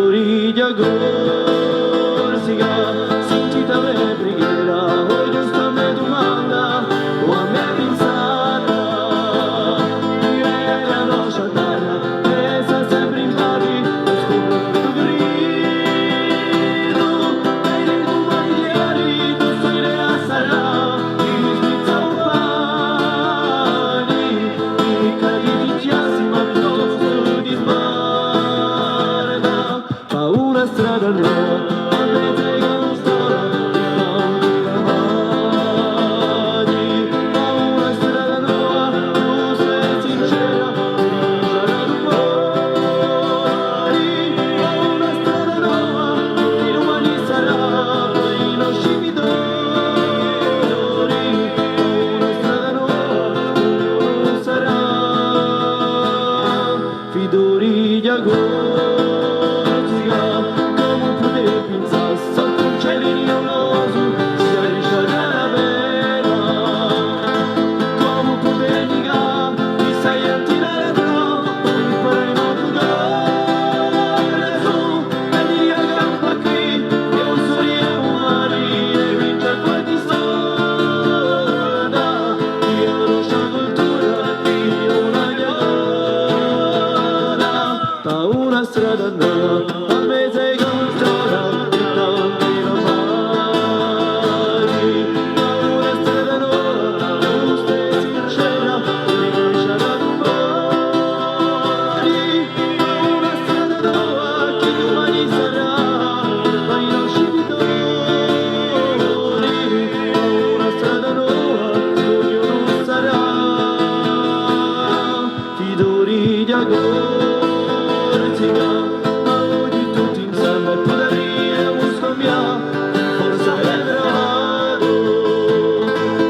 Fidoria Gorsica, sentita me preghiera, o giusta me domanda, o a me pensata, io era nostra terra, presa sempre in pari, lo scopro tu grido, e nei domani diari, tu sei le sarà, mi spizza un pani, mi cadi di chiasi, ma piuttosto di sbarda, fa una strada nuova, a me te non storia, di tanti ramaggi, fa una strada nuova, tu sei sincera, riuscirà domani, fa una strada nuova, che domani sarà, poi non scimi dolori, fa una strada nuova, non sarà, Fidoria Gorsica, come potevi pensare, sotto un cielo ignoto, si riuscirà la vera, come potevi negare, ti sai attirare troppo, poi faremo giocare su, e mi accampa qui, che non saremo umani, e vince quanti strada, io non so cultura, io una ghiada, fa una strada nuova, a me sei consola, di tanti ramaggi, fa una strada nuova, giusta e sincera, riuscirà domani, fa una strada nuova, che domani sarà, ma i nostri dolori, fa una strada nuova, ognuno sarà, Fidoria Gorsica, ma oggi tutti insieme potremmo scambiare, forza è bravo,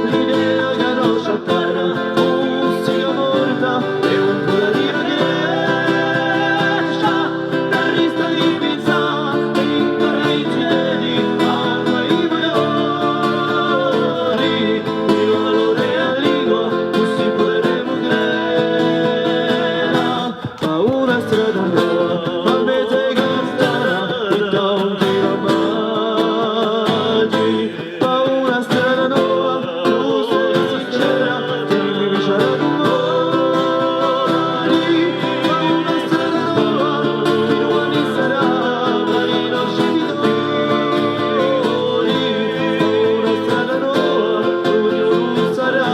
l'idea che la nostra terra non sia morta, è un po' di riesce, per rista di pizza, e ancora i cieli, anche i valori, io valore a lingua, così potremo credere, fa una strada nuova, a me sei consola, di tanti ramaggi, fa una strada nuova, tu sei sincera, che mi piacerà domani, fa una strada nuova, che domani sarà, ma i nostri dolori, fa una strada nuova, ognuno sarà,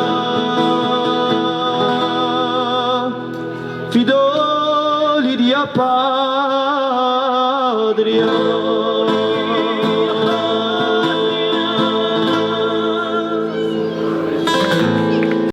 Fidoria Patria.